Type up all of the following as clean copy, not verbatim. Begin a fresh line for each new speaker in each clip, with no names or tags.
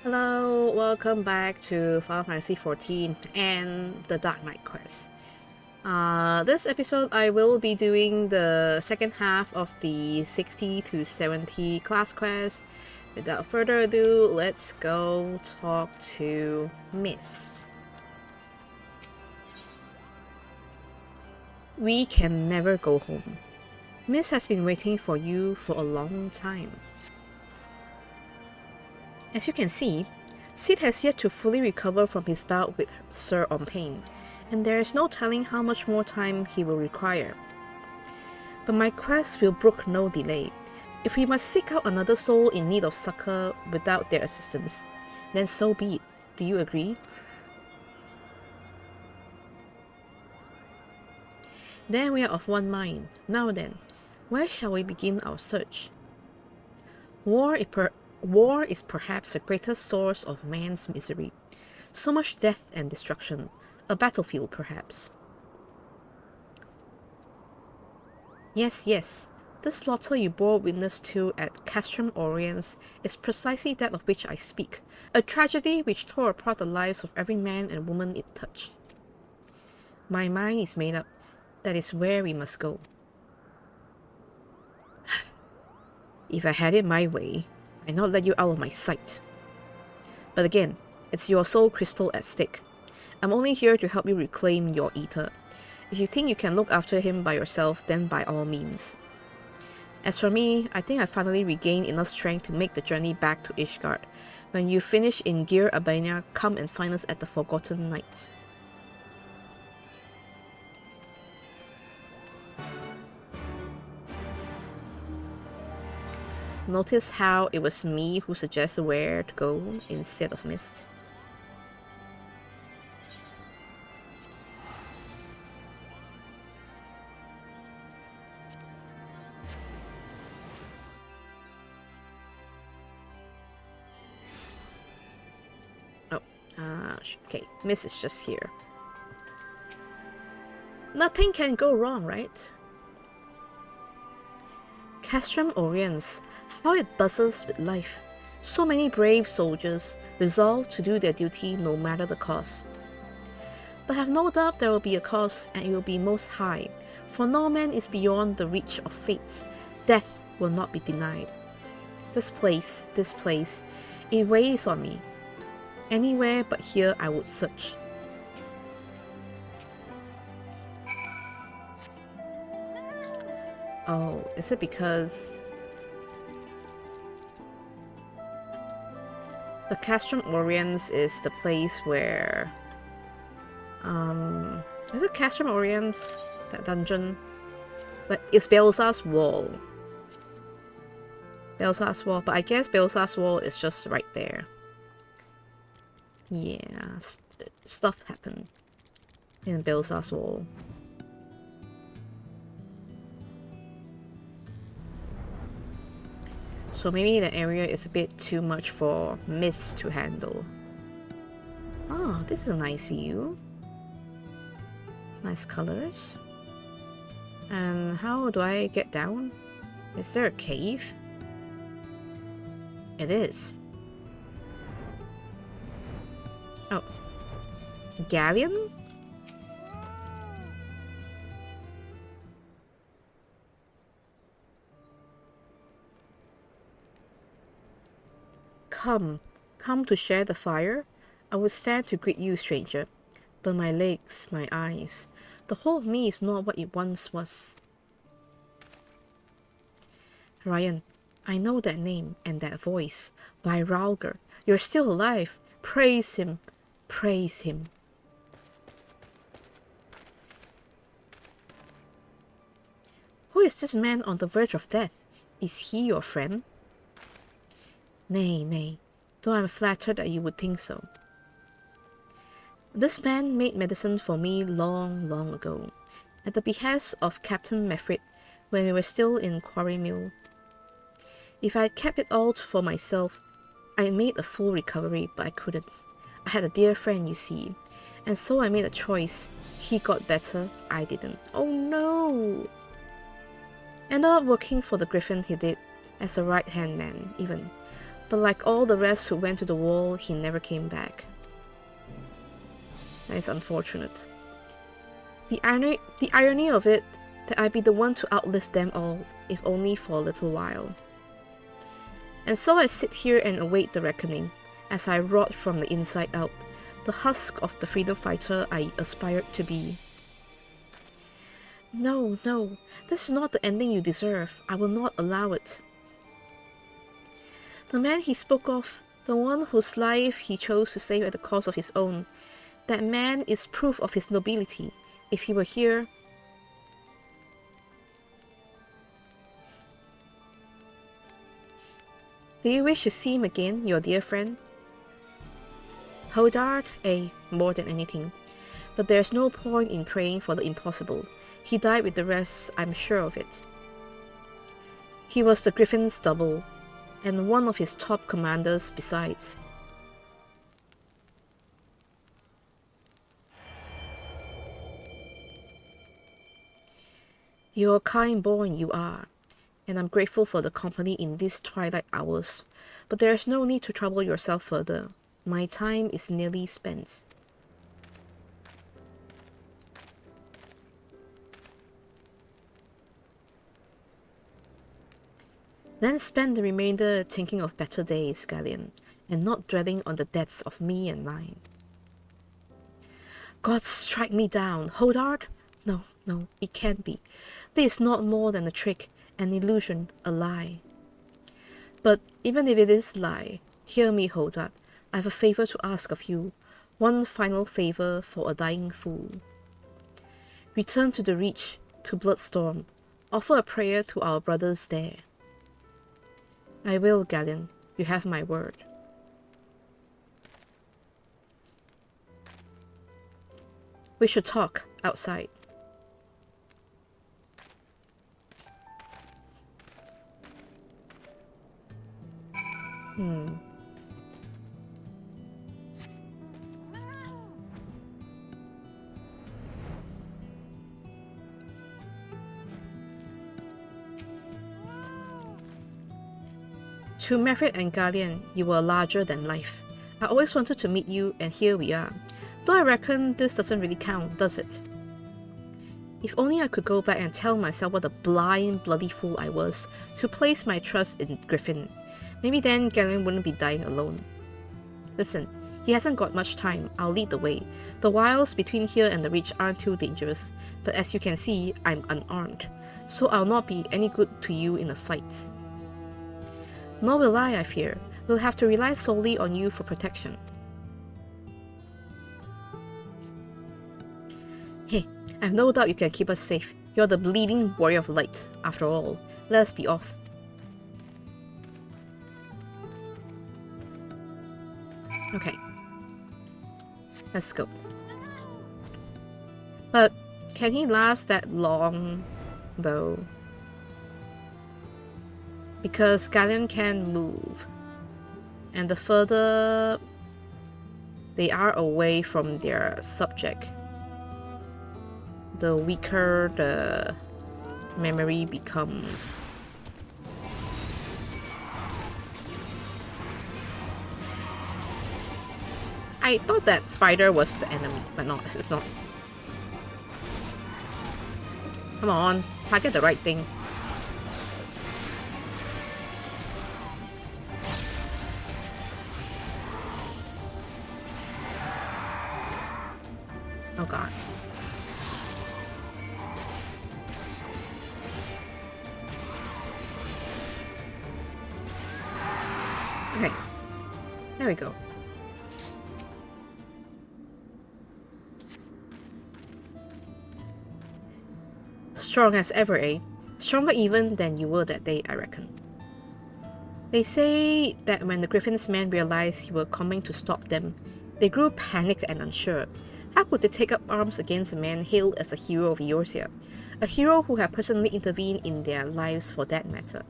Hello, welcome back to Final Fantasy XIV and the Dark Knight quest. This episode I will be doing the second half of the 60 to 70 class quest. Without further ado, let's go talk to Mist. We can never go home. Mist has been waiting for you for a long time. As you can see, Sid has yet to fully recover from his bout with Sir Pain, and there is no telling how much more time he will require. But my quest will brook no delay. If we must seek out another soul in need of succor without their assistance, then so be it. Do you agree? Then we are of one mind. Now then, where shall we begin our search? War is perhaps the greatest source of man's misery. So much death and destruction. A battlefield, perhaps. Yes. The slaughter you bore witness to at Castrum Oriens is precisely that of which I speak. A tragedy which tore apart the lives of every man and woman it touched. My mind is made up. That is where we must go. If I had it my way, I'd not let you out of my sight. But again, it's your soul crystal at stake. I'm only here to help you reclaim your ether. If you think you can look after him by yourself, then by all means. As for me, I think I finally regained enough strength to make the journey back to Ishgard. When you finish in Gir Abania, come and find us at the Forgotten Night. Notice how it was me who suggested where to go instead of Mist. Okay, Mist is just here. Nothing can go wrong, right? Castrum Oriens, how it buzzes with life. So many brave soldiers, resolved to do their duty no matter the cost. But have no doubt there will be a cost, and it will be most high, for no man is beyond the reach of fate. Death will not be denied. This place, it weighs on me. Anywhere but here I would search. Oh, is it because the Castrum Oriens is the place where is it Castrum Oriens, that dungeon? But it's Belzar's wall. Belzar's wall, but I guess Belzar's wall is just right there. Yeah, stuff happened in Belzar's wall. So maybe the area is a bit too much for Mist to handle. Oh, this is a nice view. Nice colors. And how do I get down? Is there a cave? It is. Oh. Galleon? Come to share the fire? I would stand to greet you, stranger. But my legs, my eyes, the whole of me is not what it once was. Ryan, I know that name and that voice. By Ralger, you're still alive. Praise him. Praise him. Who is this man on the verge of death? Is he your friend? Nay, though I am flattered that you would think so. This man made medicine for me long ago, at the behest of Captain Mefrit, when we were still in Quarry Mill. If I had kept it all for myself, I made a full recovery, but I couldn't. I had a dear friend, you see, and so I made a choice. He got better, I didn't. Oh no! Ended up working for the Griffin he did, as a right-hand man, even. But like all the rest who went to the wall, he never came back. That is unfortunate. The irony of it, that I'd be the one to outlive them all, if only for a little while. And so I sit here and await the reckoning, as I rot from the inside out, the husk of the freedom fighter I aspired to be. No, no, this is not the ending you deserve. I will not allow it. The man he spoke of, the one whose life he chose to save at the cost of his own, that man is proof of his nobility. If he were here... Do you wish to see him again, your dear friend? Hodard? More than anything. But there's no point in praying for the impossible. He died with the rest, I'm sure of it. He was the Griffin's double, and one of his top commanders besides. You're kind-born, you are, and I'm grateful for the company in these twilight hours, but there's no need to trouble yourself further. My time is nearly spent. Then spend the remainder thinking of better days, Galleon, and not dwelling on the deaths of me and mine. God strike me down, Hodard! No, no, it can't be. This is not more than a trick, an illusion, a lie. But even if it is a lie, hear me, Hodard. I have a favor to ask of you, one final favor for a dying fool. Return to the Reach, to Bloodstorm. Offer a prayer to our brothers there. I will, Galleon. You have my word. We should talk outside. To Maverick and Guardian, you were larger than life. I always wanted to meet you, and here we are. Though I reckon this doesn't really count, does it? If only I could go back and tell myself what a blind, bloody fool I was to place my trust in Griffin. Maybe then Galen wouldn't be dying alone. Listen, he hasn't got much time. I'll lead the way. The wilds between here and the Reach aren't too dangerous, but as you can see, I'm unarmed, so I'll not be any good to you in a fight. Nor will I fear. We'll have to rely solely on you for protection. Hey, I've no doubt you can keep us safe. You're the bleeding warrior of light, after all. Let us be off. Okay. Let's go. But can he last that long, though? Because Galleon can move. And the further they are away from their subject, the weaker the memory becomes. I thought that spider was the enemy, but no, it's not. Come on, target the right thing. Oh god. Okay. There we go. Strong as ever, eh? Stronger even than you were that day, I reckon. They say that when the Griffin's men realized you were coming to stop them, they grew panicked and unsure. How could they take up arms against a man hailed as a hero of Eorzea? A hero who had personally intervened in their lives for that matter.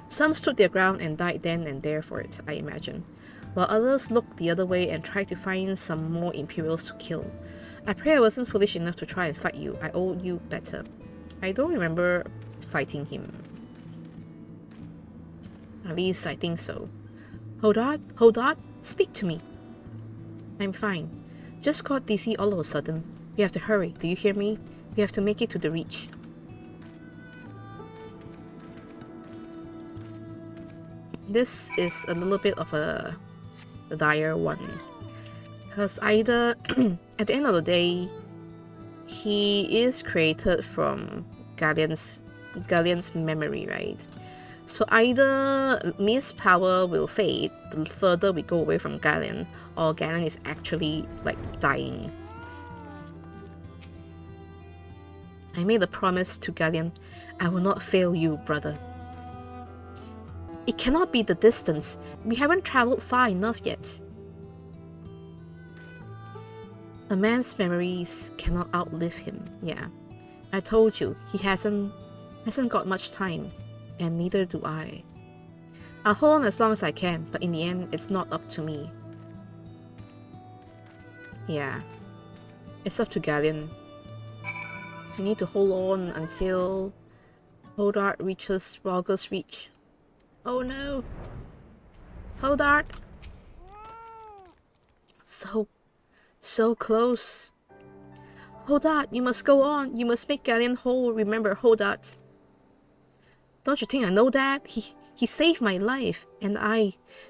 Some stood their ground and died then and there for it, I imagine, while others looked the other way and tried to find some more Imperials to kill. I pray I wasn't foolish enough to try and fight you. I owe you better. I don't remember fighting him. At least I think so. Hodart, speak to me. I'm fine. Just got dizzy all of a sudden. We have to hurry, do you hear me? We have to make it to the reach. This is a little bit of a dire one. Because either, at the end of the day, he is created from Galleon's memory, right? So either Mist's power will fade the further we go away from Galleon, or Galleon is actually like dying. I made a promise to Galleon, I will not fail you, brother. It cannot be the distance. We haven't traveled far enough yet. A man's memories cannot outlive him. Yeah, I told you, he hasn't got much time, and neither do I. I'll hold on as long as I can, but in the end, it's not up to me. Yeah, it's up to Galleon. You need to hold on until Hodart reaches Rauger's reach. Oh no! Hodart! So close. Hodart, you must go on. You must make Galleon whole. Remember, Hodart. Don't you think I know that? He saved my life, and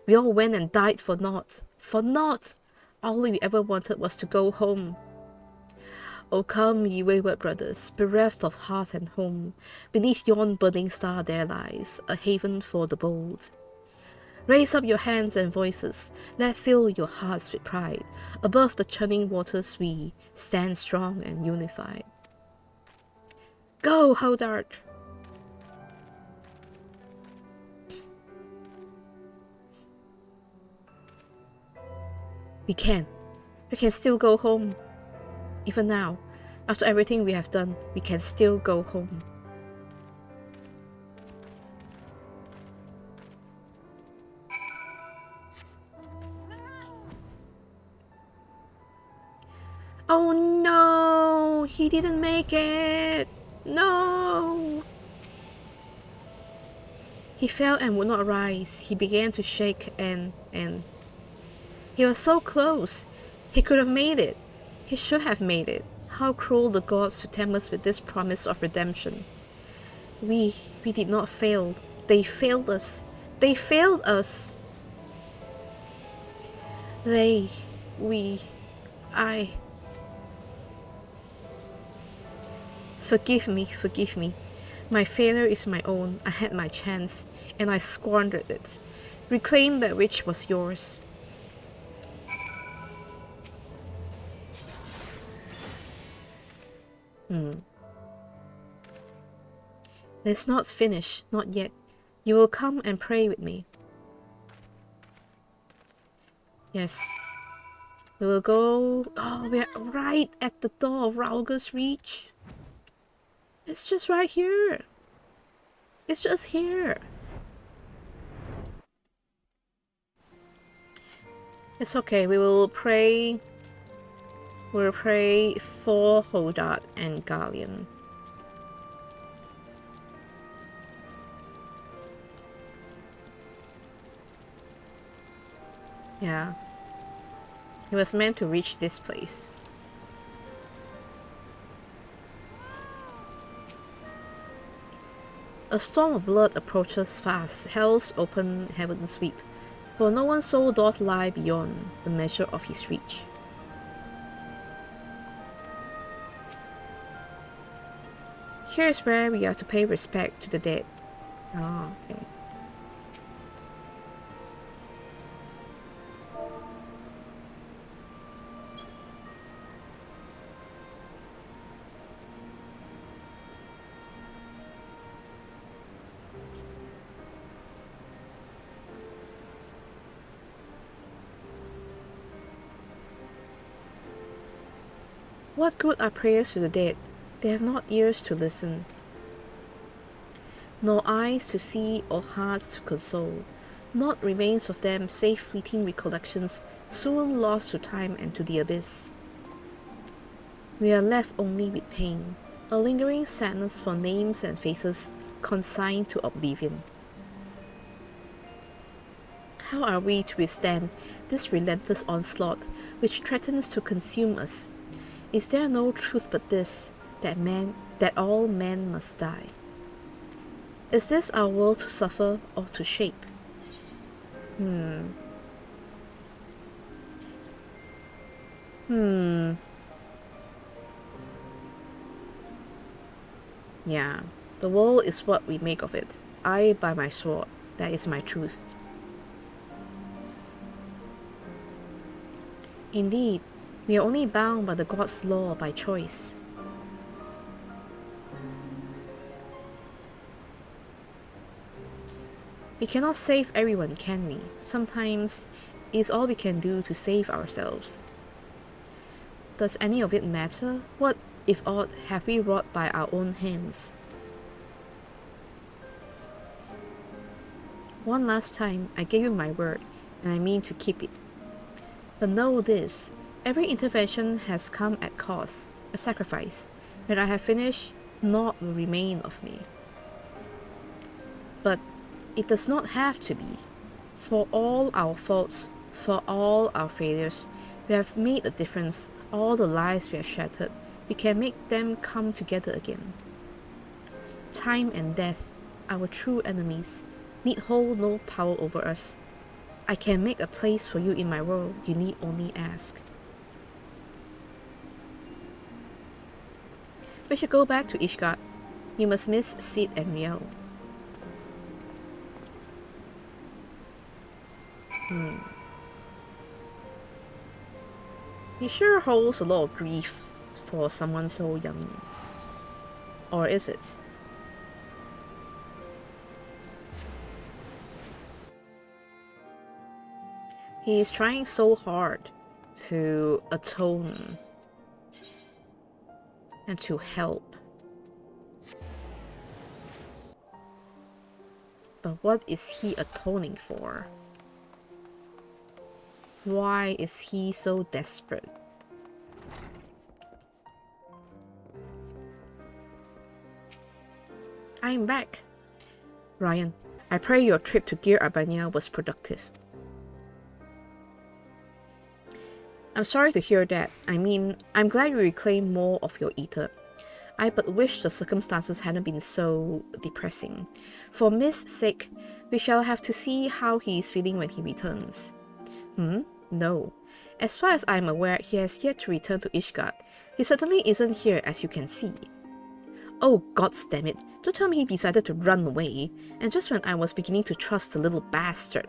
we all went and died for naught. For naught! All we ever wanted was to go home. Oh come, ye wayward brothers, bereft of heart and home, beneath yon burning star there lies a haven for the bold. Raise up your hands and voices, let fill your hearts with pride. Above the churning waters we stand strong and unified. Go, Hodart! We can still go home. Even now, after everything we have done, we can still go home. Oh no! He didn't make it! No! He fell and would not rise. He began to shake and... He was so close. He could have made it. He should have made it. How cruel the gods to tempt us with this promise of redemption. We did not fail. They failed us. They failed us. Forgive me. My failure is my own. I had my chance, and I squandered it. Reclaim that which was yours. It's not finished, not yet. You will come and pray with me. Yes. We will go... Oh, we're right at the door of Rauger's Reach. It's just right here. It's just here. It's okay, we will pray... We'll pray for Hodart and Galleon. Yeah. He was meant to reach this place. A storm of blood approaches fast. Hell's open heaven sweep. For no one's soul doth lie beyond the measure of his reach. Here's where we are to pay respect to the dead. Oh, okay. What good are prayers to the dead? They have not ears to listen, nor eyes to see or hearts to console, naught remains of them save fleeting recollections, soon lost to time and to the abyss. We are left only with pain, a lingering sadness for names and faces consigned to oblivion. How are we to withstand this relentless onslaught which threatens to consume us? Is there no truth but this, that all men must die? Is this our world to suffer or to shape? Yeah, the world is what we make of it. I by my sword, that is my truth. Indeed, we are only bound by the god's law by choice. We cannot save everyone, can we? Sometimes it's all we can do to save ourselves. Does any of it matter? What, if aught, have we wrought by our own hands? One last time, I gave you my word, and I mean to keep it. But know this, every intervention has come at cost, a sacrifice. When I have finished, naught will remain of me. But it does not have to be. For all our faults, for all our failures, we have made a difference. All the lives we have shattered, we can make them come together again. Time and death, our true enemies, need hold no power over us. I can make a place for you in my world, you need only ask. We should go back to Ishgard. You must miss Sid and Riel. He sure holds a lot of grief for someone so young. Or is it? He is trying so hard to atone and to help. But what is he atoning for? Why is he so desperate? I'm back. Ryan, I pray your trip to Gear Arbania was productive. I'm sorry to hear that. I mean, I'm glad you reclaimed more of your ether. I but wish the circumstances hadn't been so depressing. For Mist's sake, we shall have to see how he is feeling when he returns. No. As far as I am aware, he has yet to return to Ishgard. He certainly isn't here, as you can see. Oh, goddamn! Don't tell me he decided to run away, and just when I was beginning to trust the little bastard.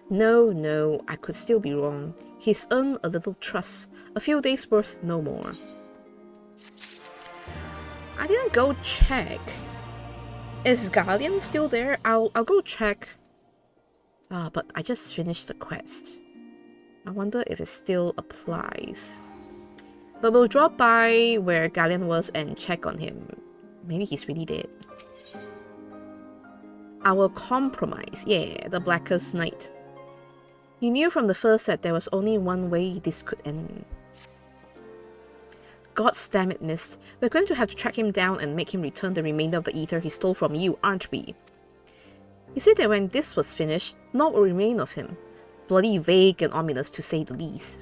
No, I could still be wrong. He's earned a little trust, a few days' worth, no more. I didn't go check. Is Galleon still there? I'll go check. But I just finished the quest. I wonder if it still applies. But we'll drop by where Galleon was and check on him. Maybe he's really dead. Our compromise. Yeah, the Blackest Night. You knew from the first that there was only one way this could end. God damn it, Mist. We're going to have to track him down and make him return the remainder of the ether he stole from you, aren't we? He said that when this was finished, naught will remain of him. Bloody vague and ominous, to say the least.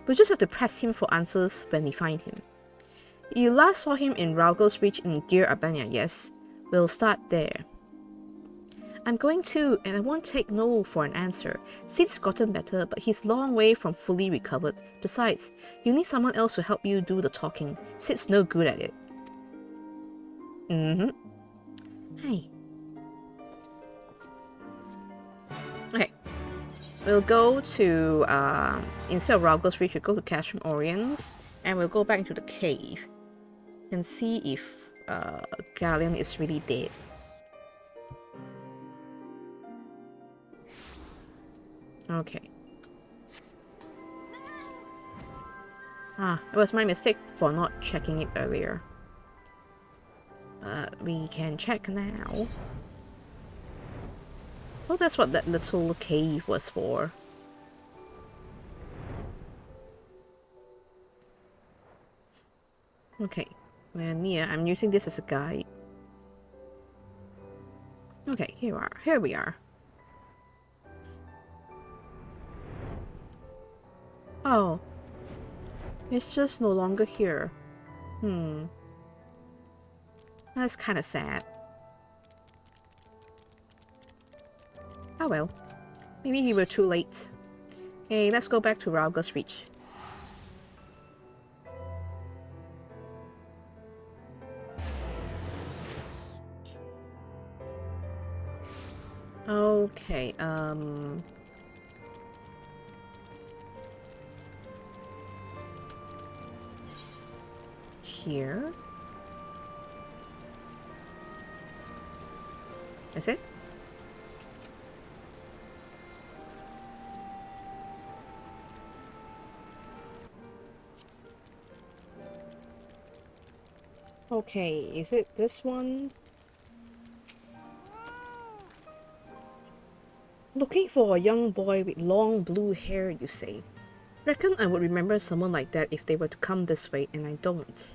We'll just have to press him for answers when we find him. You last saw him in Raugel's Reach in Gear Arbania, yes? We'll start there. I'm going too, and I won't take no for an answer. Sid's gotten better, but he's long way from fully recovered. Besides, you need someone else to help you do the talking. Sid's no good at it. Hey. Okay. We'll go to, instead of Raugel's Reach, we'll go to Castrum Oriens, and we'll go back into the cave and see if Galleon is really dead. Okay. It was my mistake for not checking it earlier. But we can check now. So that's what that little cave was for. Okay, we're near. I'm using this as a guide. Okay, here we are. Oh. It's just no longer here. That's kind of sad. Oh well. Maybe we were too late. Hey, let's go back to Rauga's Reach. Okay, here? Is it? Okay, is it this one? Looking for a young boy with long blue hair, you say? Reckon I would remember someone like that if they were to come this way, and I don't.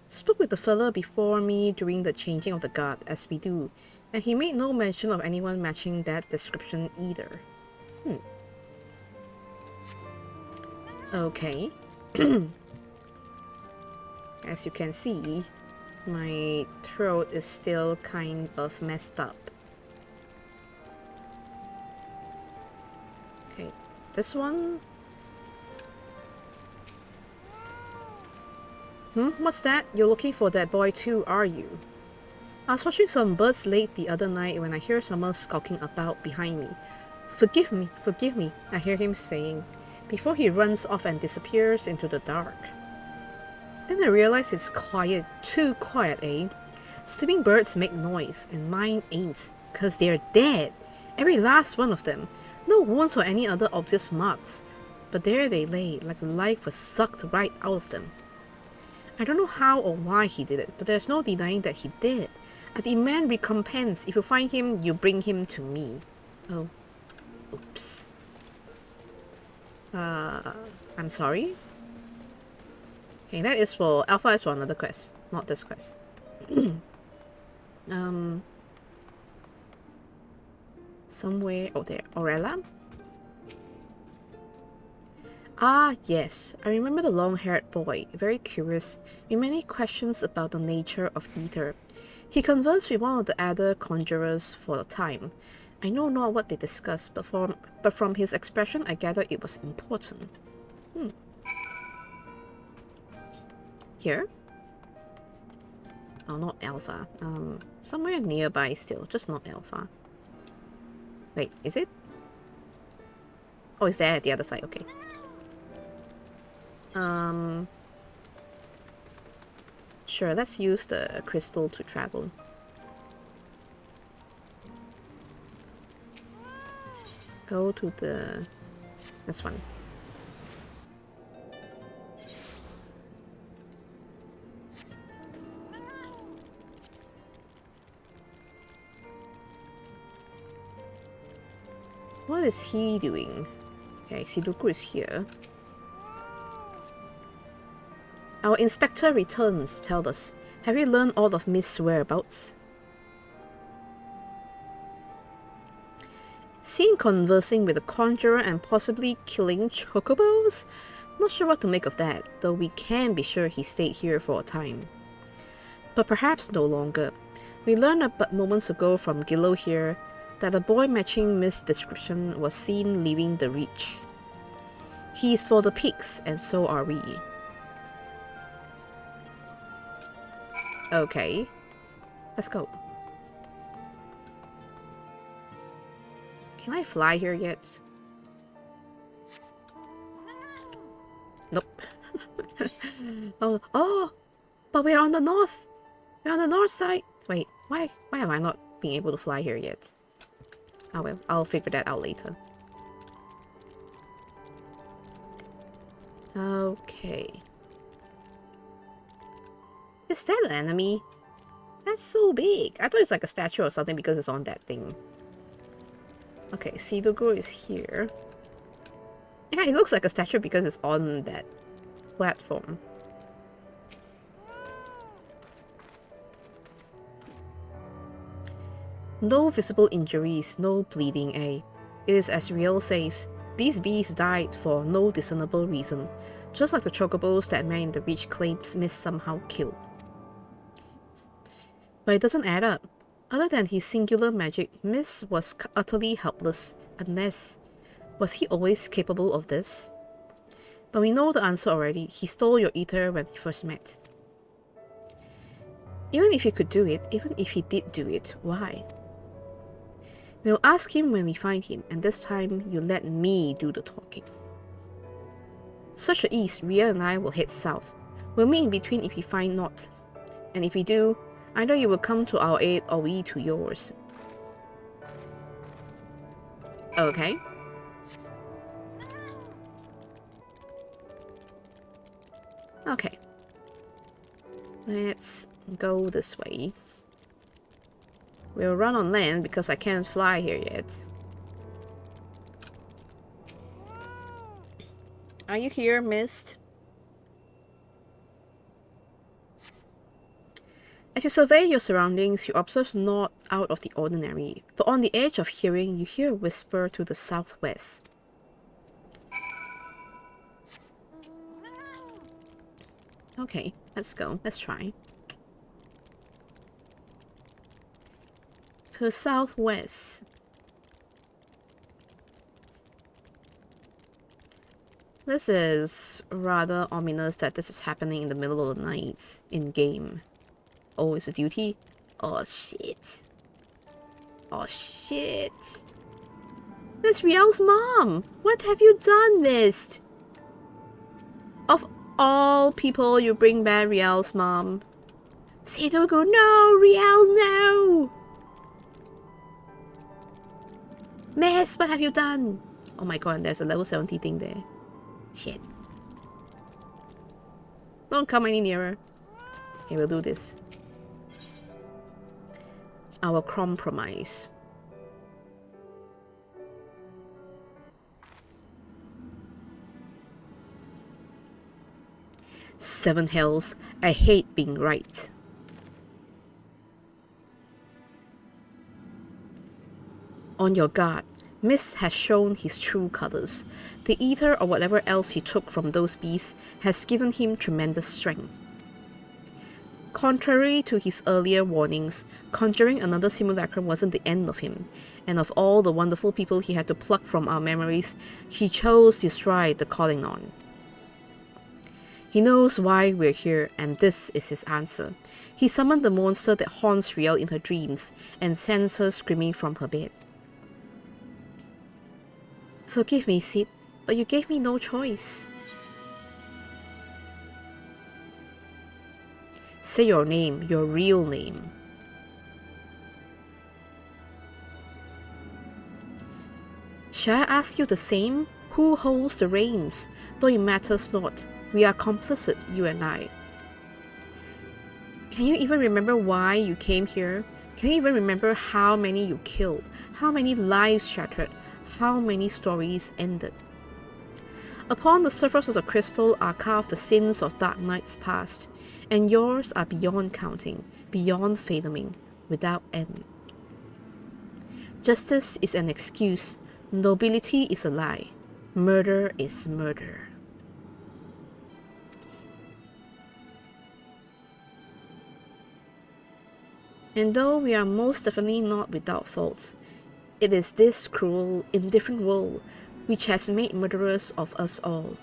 Spoke with the fella before me during the changing of the guard, as we do, and he made no mention of anyone matching that description either. Okay. As you can see, my throat is still kind of messed up. Okay, this one? What's that? You're looking for that boy too, are you? I was watching some birds late the other night when I hear someone skulking about behind me. Forgive me, I hear him saying, before he runs off and disappears into the dark. Then I realize it's quiet, too quiet, eh? Sleeping birds make noise, and mine ain't, 'cause they're dead. Every last one of them. No wounds or any other obvious marks. But there they lay, like the life was sucked right out of them. I don't know how or why he did it, but there's no denying that he did. I demand recompense. If you find him, you bring him to me. Oh. Oops. I'm sorry? Okay, that is for... Alpha is for another quest, not this quest. Somewhere... Oh, there. Aurela? Ah, yes. I remember the long-haired boy, very curious, with many questions about the nature of ether. He conversed with one of the other conjurers for a time. I know not what they discussed, but from his expression I gather it was important. Here? Oh, not Alpha. Somewhere nearby still, just not Alpha. Wait, is it? Oh, it's there at the other side, okay. Sure, let's use the crystal to travel. Go to this one. What is he doing? Okay, Siduku is here. Our inspector returns, tell us. Have you learned all of Mist's whereabouts? Seen conversing with a conjurer and possibly killing chocobos? Not sure what to make of that, though we can be sure he stayed here for a time. But perhaps no longer. We learned about moments ago from Gillo here that a boy matching Mist's description was seen leaving the Reach. He is for the peaks, and so are we. Okay, let's go. Can I fly here yet? Nope. Oh, but we're on the north. We're on the north side. Wait, why am I not being able to fly here yet? Oh well, I'll figure that out later. Okay. Is that an enemy? That's so big. I thought it's like a statue or something because it's on that thing. Okay, Sidugu is here. Yeah, it looks like a statue because it's on that platform. No visible injuries, no bleeding, eh? It is as Riel says. These bees died for no discernible reason, just like the chocobos that man in the Reach claims Mist somehow killed. But it doesn't add up. Other than his singular magic, Mist was utterly helpless, unless... was he always capable of this? But we know the answer already. He stole your ether when we first met. Even if he could do it, even if he did do it, why? We'll ask him when we find him, and this time you let me do the talking. Search the east, Ria and I will head south. We'll meet in between if we find naught. And if we do, either you will come to our aid or we to yours. Okay. Okay. Let's go this way. We'll run on land because I can't fly here yet. Are you here, Mist? As you survey your surroundings, you observe naught out of the ordinary, but on the edge of hearing, you hear a whisper to the southwest. Okay, let's go. Let's try. To the southwest. This is rather ominous that this is happening in the middle of the night in-game. Oh, it's a duty? Oh, shit. Oh, shit. That's Riel's mom! What have you done, Mist? Of all people, you bring back Riel's mom. Seidogo, no! Riel, no! Mist, what have you done? Oh my god, there's a level 70 thing there. Shit. Don't come any nearer. Okay, we'll do this. Our compromise. Seven hells, I hate being right. On your guard, Mist has shown his true colors. The ether or whatever else he took from those beasts has given him tremendous strength. Contrary to his earlier warnings, conjuring another simulacrum wasn't the end of him, and of all the wonderful people he had to pluck from our memories, he chose to stride the calling on. He knows why we're here, and this is his answer. He summoned the monster that haunts Riel in her dreams, and sends her screaming from her bed. Forgive me, Sid, but you gave me no choice. Say your name, your real name. Shall I ask you the same? Who holds the reins? Though it matters not, we are complicit, you and I. Can you even remember why you came here? Can you even remember how many you killed? How many lives shattered? How many stories ended? Upon the surface of the crystal are carved the sins of dark nights past, and yours are beyond counting, beyond fathoming, without end. Justice is an excuse, nobility is a lie, murder is murder. And though we are most definitely not without fault, it is this cruel, indifferent world which has made murderers of us all.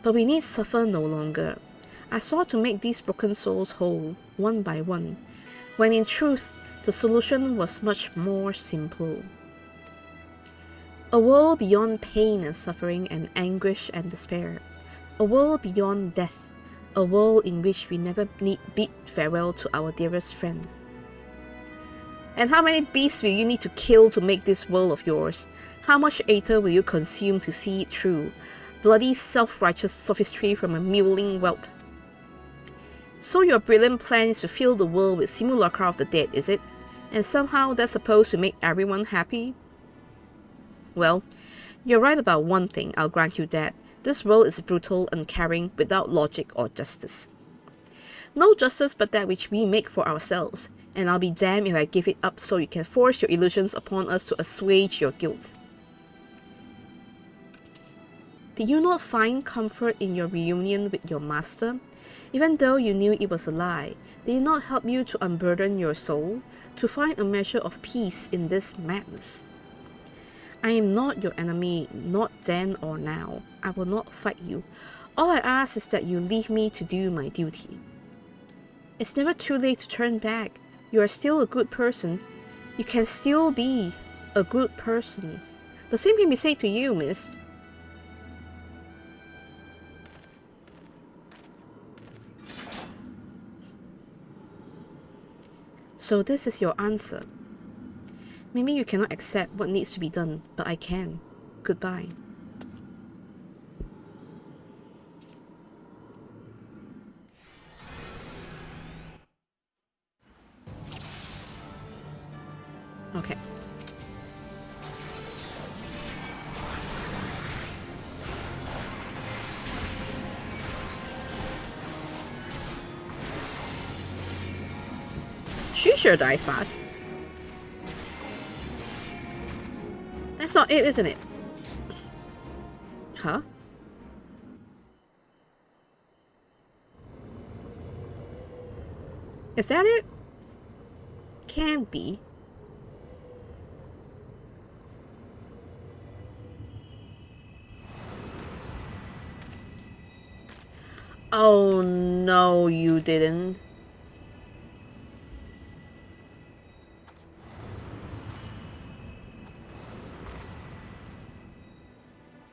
But we need suffer no longer. I sought to make these broken souls whole, one by one, when in truth the solution was much more simple. A world beyond pain and suffering and anguish and despair. A world beyond death. A world in which we never need bid farewell to our dearest friend. And how many beasts will you need to kill to make this world of yours? How much aether will you consume to see it through? Bloody self-righteous sophistry from a mewling whelp. So your brilliant plan is to fill the world with simulacra of the dead, is it? And somehow that's supposed to make everyone happy? Well, you're right about one thing, I'll grant you that. This world is brutal and uncaring without logic or justice. No justice but that which we make for ourselves, and I'll be damned if I give it up so you can force your illusions upon us to assuage your guilt. Did you not find comfort in your reunion with your master? Even though you knew it was a lie, did it not help you to unburden your soul, to find a measure of peace in this madness? I am not your enemy, not then or now. I will not fight you. All I ask is that you leave me to do my duty. It's never too late to turn back. You are still a good person. You can still be a good person. The same can be said to you, miss. So this is your answer. Maybe you cannot accept what needs to be done, but I can. Goodbye. Okay. She sure dies fast. That's not it, isn't it? Huh? Is that it? Can be. Oh no, you didn't.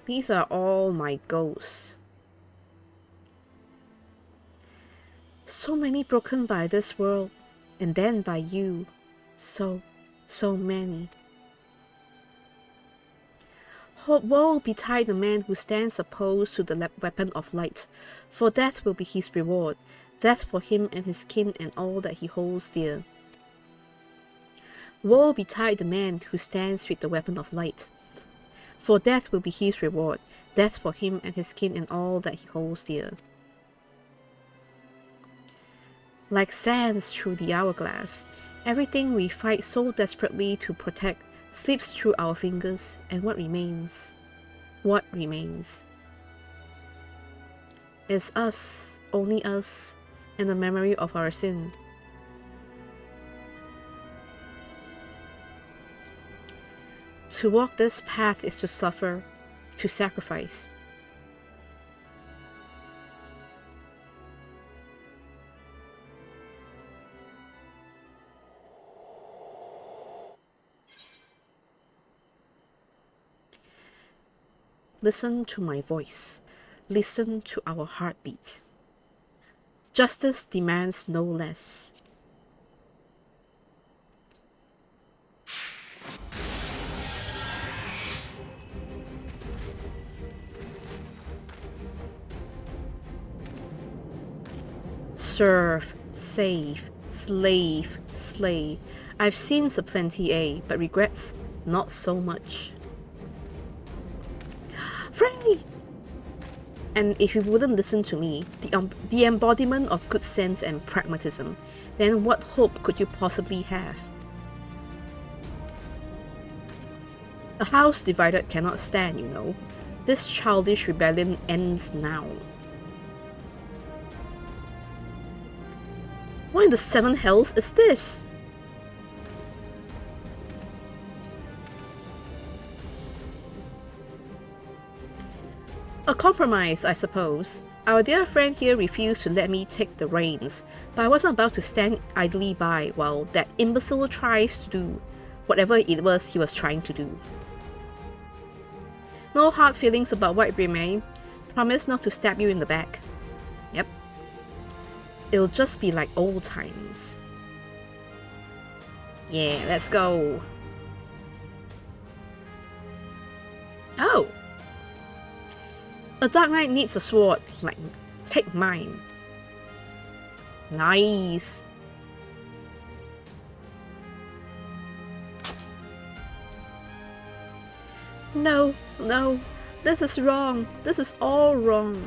These are all my ghosts. So many broken by this world, and then by you. So many. Woe betide the man who stands opposed to the weapon of light, for that will be his reward, death for him and his kin and all that he holds dear. Woe betide the man who stands with the weapon of light, for death will be his reward, death for him and his kin and all that he holds dear. Like sands through the hourglass, everything we fight so desperately to protect slips through our fingers, and what remains? What remains? Is us, only us, and the memory of our sin. To walk this path is to suffer, to sacrifice. Listen to my voice. Listen to our heartbeat. Justice demands no less. Serve, save, slave, slay. I've seen aplenty, but regrets not so much. Free! And if you wouldn't listen to me, the embodiment of good sense and pragmatism, then what hope could you possibly have? A house divided cannot stand, you know. This childish rebellion ends now. What in the seven hells is this? A compromise, I suppose. Our dear friend here refused to let me take the reins, but I wasn't about to stand idly by while that imbecile tries to do whatever it was he was trying to do. No hard feelings about what remained. Promise not to stab you in the back. Yep. It'll just be like old times. Yeah, let's go. Oh! A dark knight needs a sword, like, take mine. Nice. No, no, this is wrong. This is all wrong.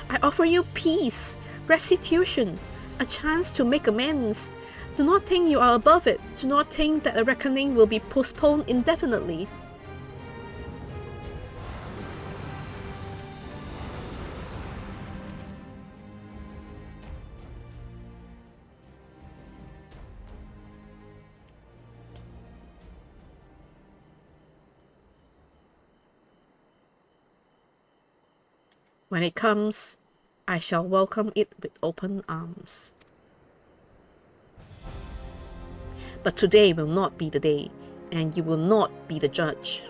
I offer you peace, restitution, a chance to make amends. Do not think you are above it. Do not think that a reckoning will be postponed indefinitely. When it comes, I shall welcome it with open arms. But today will not be the day, and you will not be the judge.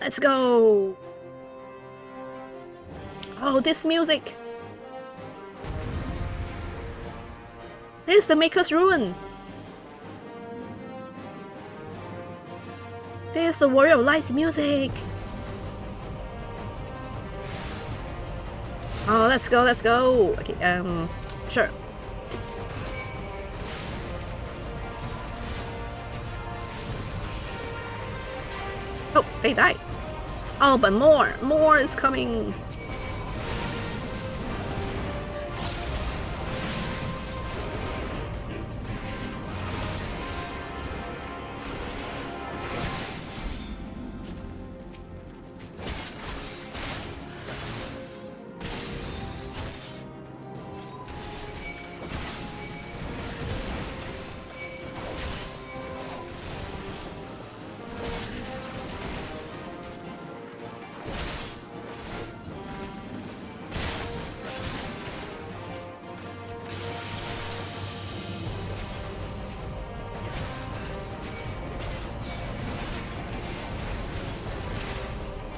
Let's go! Oh, this music! This is the Maker's Ruin! This is the Warrior of Light's music! Oh, let's go, let's go! Okay, sure. Oh, they died. Oh, but more is coming.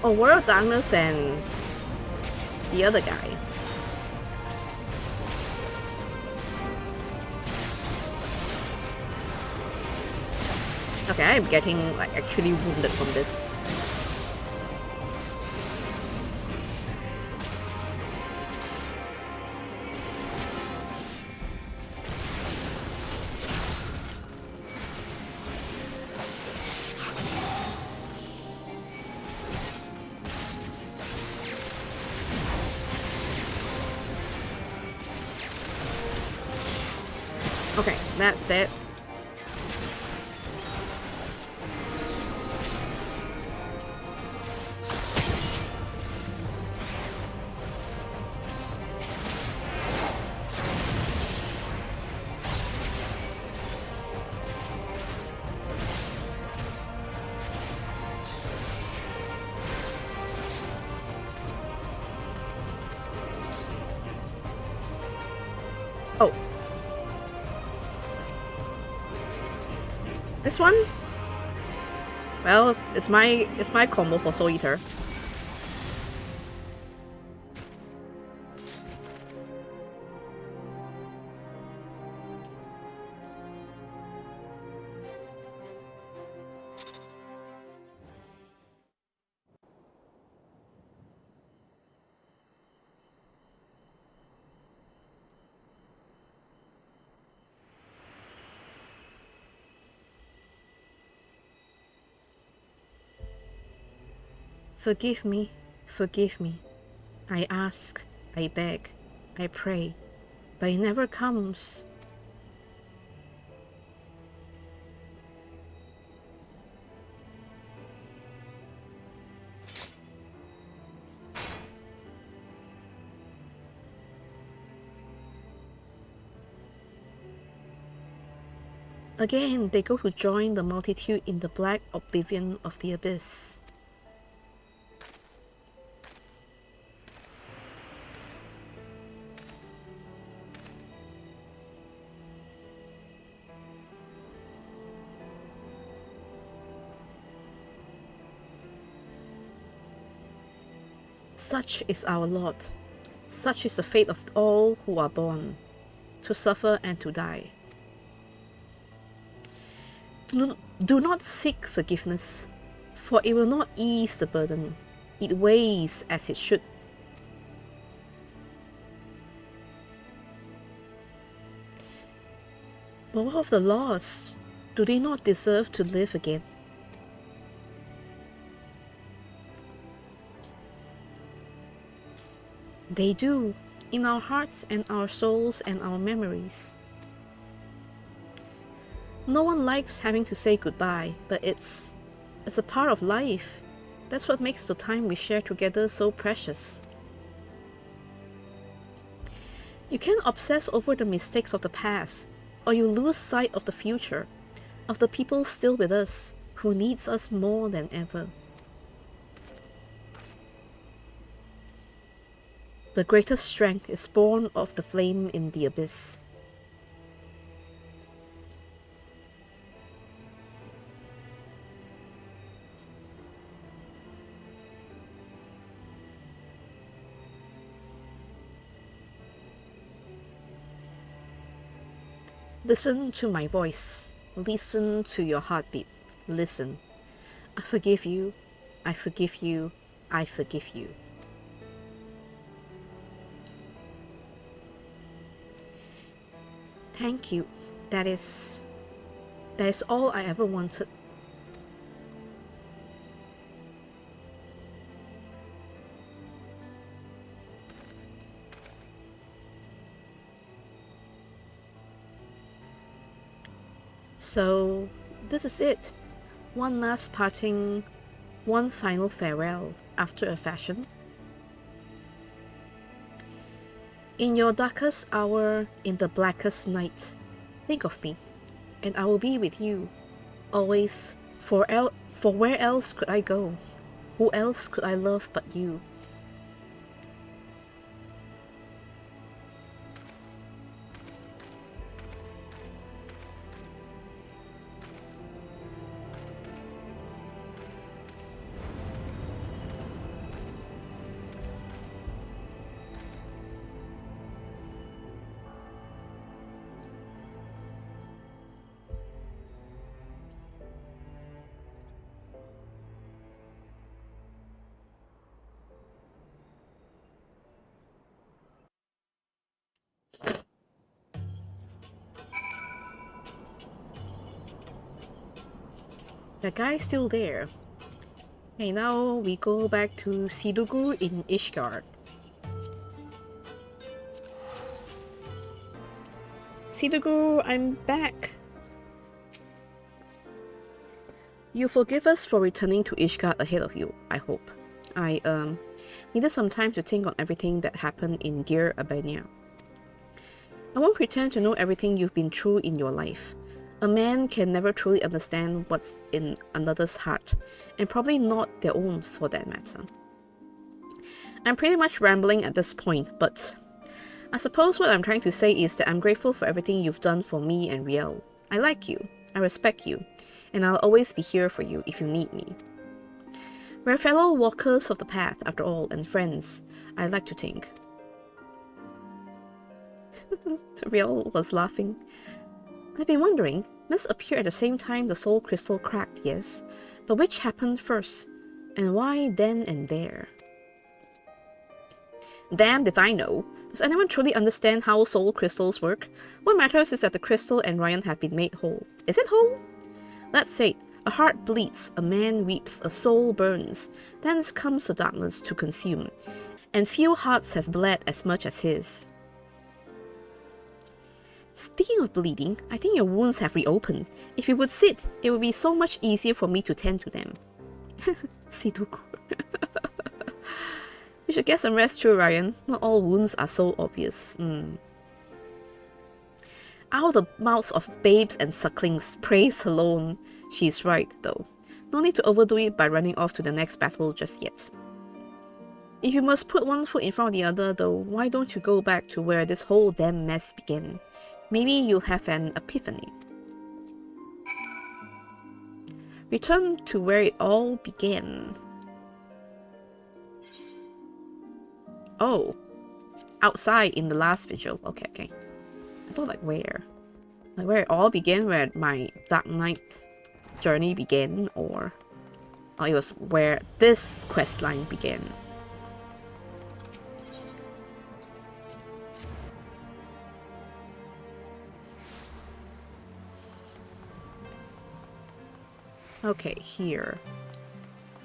Oh, World of Darkness and the other guy. Okay, I'm getting like actually wounded from this. Okay, that's that. Oh. This one? Well, it's my combo for Soul Eater. Forgive me, forgive me. I ask, I beg, I pray, but it never comes. Again, they go to join the multitude in the black oblivion of the abyss. Such is our lot. Such is the fate of all who are born, to suffer and to die. Do not seek forgiveness, for it will not ease the burden. It weighs as it should. But what of the lost? Do they not deserve to live again? They do, in our hearts and our souls and our memories. No one likes having to say goodbye, but it's a part of life. That's what makes the time we share together so precious. You can't obsess over the mistakes of the past, or you lose sight of the future, of the people still with us, who needs us more than ever. The greatest strength is born of the flame in the abyss. Listen to my voice. Listen to your heartbeat. Listen. I forgive you. I forgive you. I forgive you. Thank you. That is all I ever wanted. So, this is it. One last parting, one final farewell after a fashion. In your darkest hour, in the blackest night, think of me, and I will be with you, always, for where else could I go? Who else could I love but you? The guy's still there. Okay, now we go back to Sidugu in Ishgard. Sidugu, I'm back. You forgive us for returning to Ishgard ahead of you, I hope. I needed some time to think on everything that happened in Dear Albania. I won't pretend to know everything you've been through in your life. A man can never truly understand what's in another's heart, and probably not their own for that matter. I'm pretty much rambling at this point, but I suppose what I'm trying to say is that I'm grateful for everything you've done for me and Riel. I like you, I respect you, and I'll always be here for you if you need me. We're fellow walkers of the path, after all, and friends, I like to think. Riel was laughing. I've been wondering, this appeared at the same time the soul crystal cracked, yes, but which happened first, and why then and there? Damned if I know. Does anyone truly understand how soul crystals work? What matters is that the crystal and Ryan have been made whole. Is it whole? Let's say, a heart bleeds, a man weeps, a soul burns, then comes the darkness to consume, and few hearts have bled as much as his. Speaking of bleeding, I think your wounds have reopened. If you would sit, it would be so much easier for me to tend to them. Siduku. You should get some rest too, Ryan. Not all wounds are so obvious. Out of the mouths of babes and sucklings, praise alone. She's right, though. No need to overdo it by running off to the next battle just yet. If you must put one foot in front of the other, though, why don't you go back to where this whole damn mess began? Maybe you'll have an epiphany. Return to where it all began. Oh, outside in the last vigil. Okay. I thought like where? Like where it all began, where my Dark Knight journey began, or it was where this questline began. Okay, here.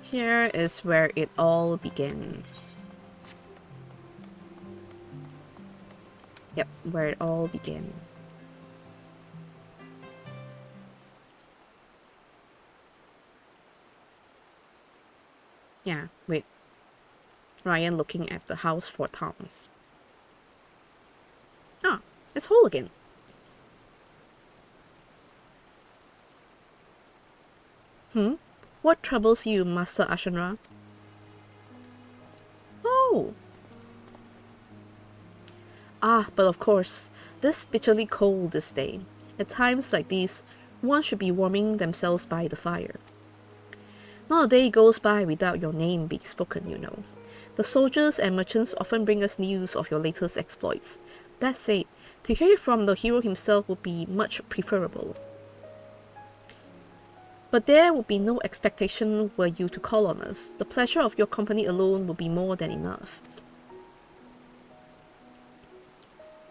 Here is where it all began. Yep, where it all began. Yeah, with Ryan looking at the house for Tom's. Ah, it's whole again. What troubles you, Master Ashanra? Oh. Ah, but of course, this bitterly cold this day. At times like these, one should be warming themselves by the fire. Not a day goes by without your name being spoken, you know. The soldiers and merchants often bring us news of your latest exploits. That said, to hear it from the hero himself would be much preferable. But there would be no expectation were you to call on us. The pleasure of your company alone would be more than enough.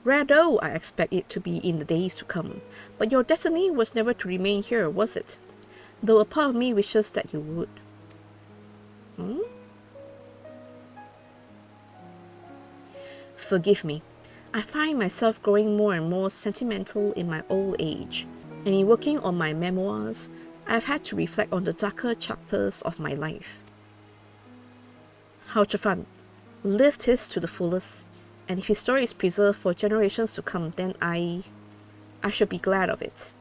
Rather, I expect it to be in the days to come. But your destiny was never to remain here, was it? Though a part of me wishes that you would. Forgive me. I find myself growing more and more sentimental in my old age, and in working on my memoirs, I've had to reflect on the darker chapters of my life. How Chafan lived his to the fullest, and if his story is preserved for generations to come, then I should be glad of it.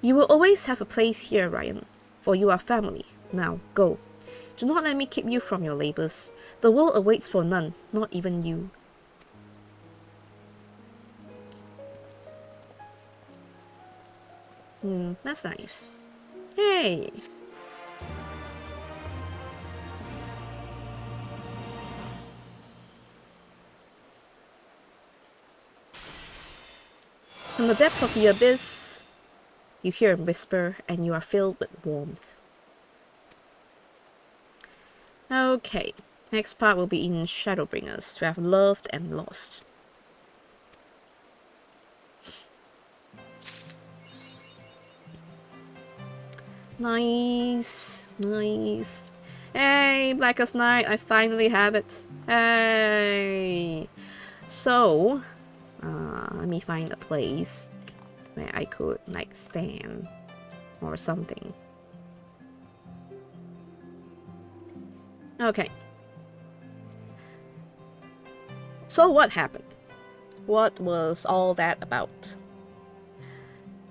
You will always have a place here, Ryan, for you are family. Now, go. Do not let me keep you from your labors. The world awaits for none, not even you. That's nice. Hey! From the depths of the abyss, you hear him whisper, and you are filled with warmth. Okay, next part will be in Shadowbringers, to have loved and lost. Nice, nice. Hey, Blackest Night, I finally have it. Hey! So, let me find a place where I could, like, stand or something. Okay. So what happened? What was all that about?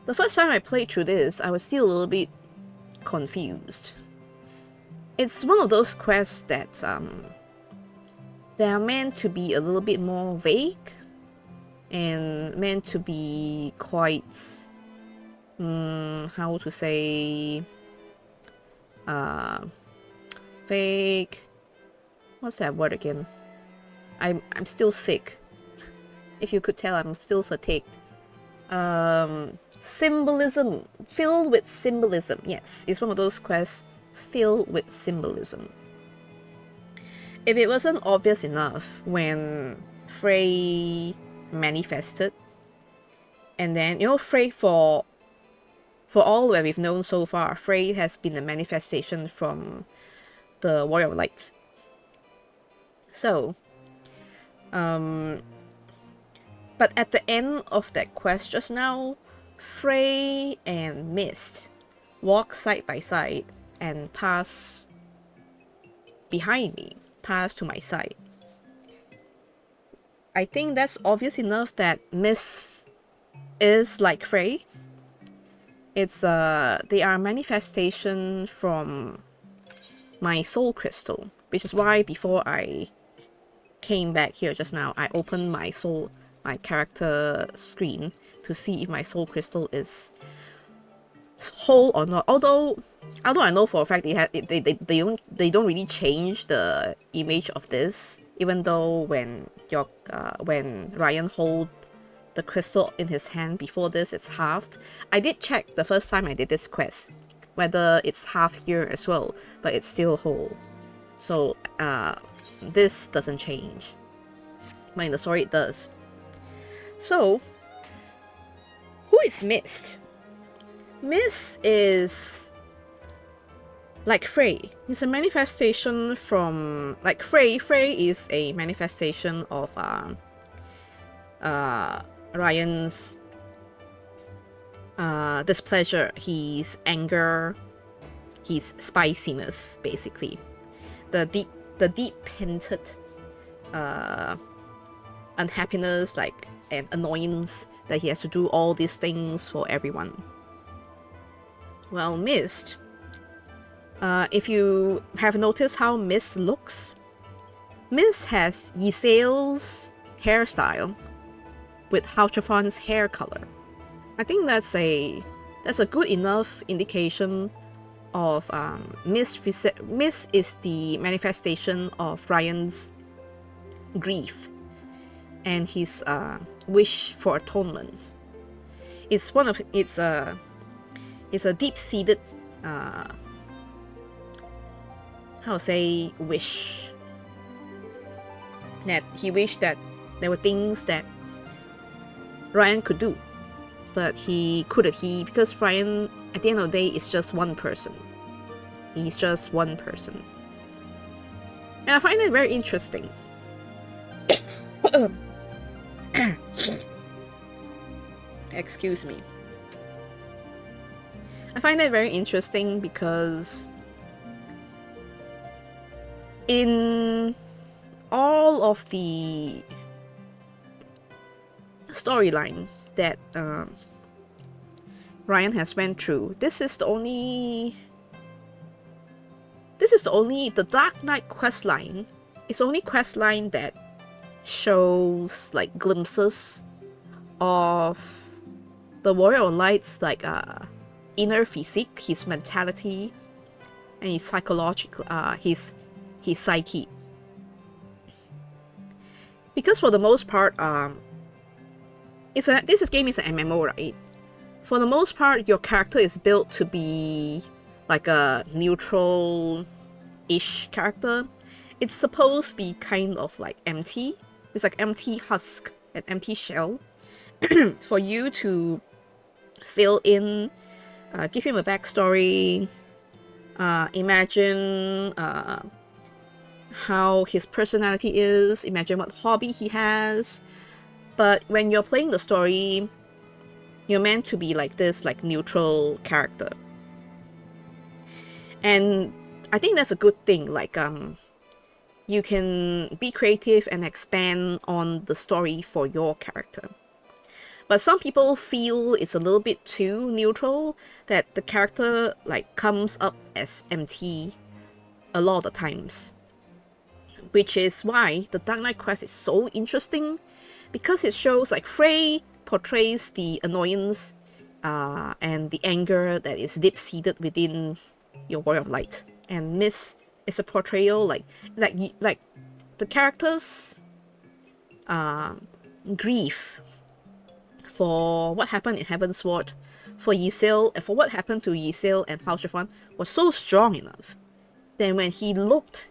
The first time I played through this, I was still a little bit confused. It's one of those quests that they are meant to be a little bit more vague and meant to be quite how to say vague. What's that word again? I'm still sick. If you could tell, I'm still fatigued. Symbolism, filled with symbolism. Yes, it's one of those quests filled with symbolism. If it wasn't obvious enough when Frey manifested, and then, you know, Frey, for all that we've known so far, Frey has been a manifestation from the Warrior of Light. So, but at the end of that quest just now, Frey and Mist walk side by side and pass behind me, pass to my side. I think that's obvious enough that Mist is like Frey. It's they are manifestation from my soul crystal, which is why before I came back here just now, I opened my character screen to see if my soul crystal is whole or not. Although I know for a fact they don't really change the image of this, even though when Ryan hold the crystal in his hand before this, it's halved. I did check the first time I did this quest whether it's half here as well, but it's still whole. So this doesn't change, but in the story it does. So who is Mist? Mist is like Frey. It's a manifestation from, like Frey is a manifestation of Ryan's displeasure, his anger, his spiciness, basically. The deep painted unhappiness, like, and annoyance that he has to do all these things for everyone. Well, Mist, if you have noticed how Mist looks, Mist has Ysael's hairstyle with Hauchefon's hair color. I think that's a good enough indication of Mist is the manifestation of Ryan's grief and his wish for atonement. It's a deep-seated wish that he wished that there were things that Ryan could do, but he couldn't. Because Ryan, at the end of the day, is just one person. He's just one person. And I find it very interesting. Excuse me. I find that very interesting because in all of the storyline that Ryan has went through, this is the Dark Knight questline. It's the only questline that shows like glimpses of the Warrior of Light's like inner physique, his mentality, and his psychological his psyche. Because for the most part, this game is an MMO, right? For the most part, your character is built to be like a neutral-ish character. It's supposed to be kind of like empty. It's like empty husk, an empty shell, for you to fill in, give him a backstory, imagine how his personality is, imagine what hobby he has. But when you're playing the story, you're meant to be like this, like neutral character. And I think that's a good thing. Like you can be creative and expand on the story for your character. But some people feel it's a little bit too neutral, that the character like comes up as empty a lot of the times. Which is why the Dark Knight quest is so interesting, because it shows like Frey portrays the annoyance and the anger that is deep-seated within your Warrior of Light, and Mist is a portrayal like the character's grief for what happened in Heavensward, for what happened to Ysael and Hauchefon was so strong enough. Then when he looked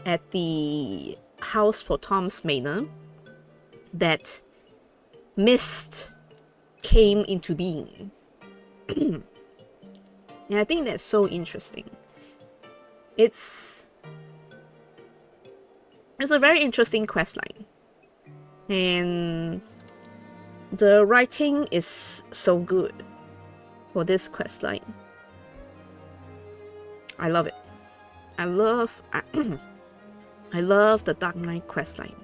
at the house for Tom's Manor, that Mist came into being. And I think that's so interesting. It's a very interesting questline, and the writing is so good for this questline. I love it. I love the Dark Knight questline.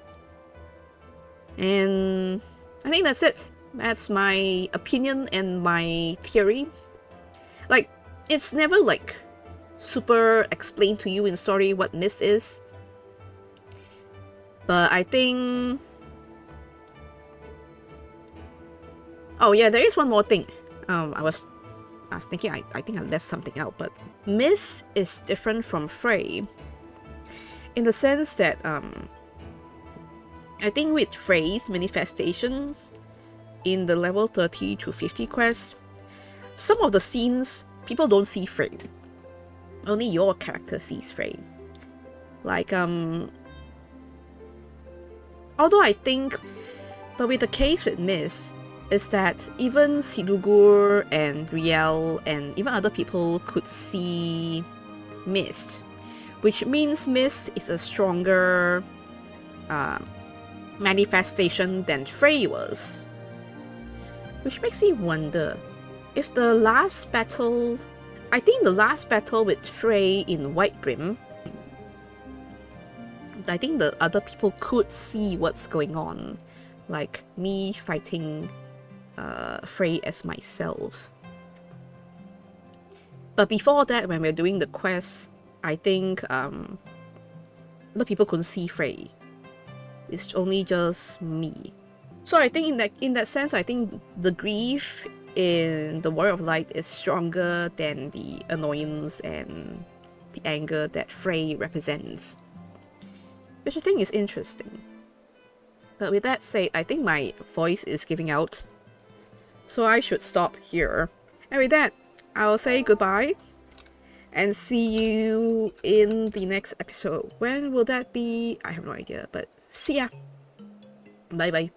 And I think that's it. That's my opinion and my theory. Like, it's never like super explained to you in story what Mist is. But I think... Oh yeah, there is one more thing. I was thinking, I think I left something out, but Mist is different from Frey in the sense that I think with Frey's manifestation in the level 30 to 50 quest, some of the scenes people don't see Frey. Only your character sees Frey. Like although I think, but with the case with Mist, is that even Silugur and Riel and even other people could see Mist, which means Mist is a stronger manifestation than Frey was. Which makes me wonder if the last battle, I think the last battle with Frey in White Grim, I think the other people could see what's going on, like me fighting Frey as myself. But before that, when we're doing the quest, I think other people couldn't see Frey. It's only just me. So I think in that sense, I think the grief in the Warrior of Light is stronger than the annoyance and the anger that Frey represents, which I think is interesting. But with that said, I think my voice is giving out, so I should stop here. And with that, I'll say goodbye and see you in the next episode. When will that be? I have no idea, but see ya. Bye bye.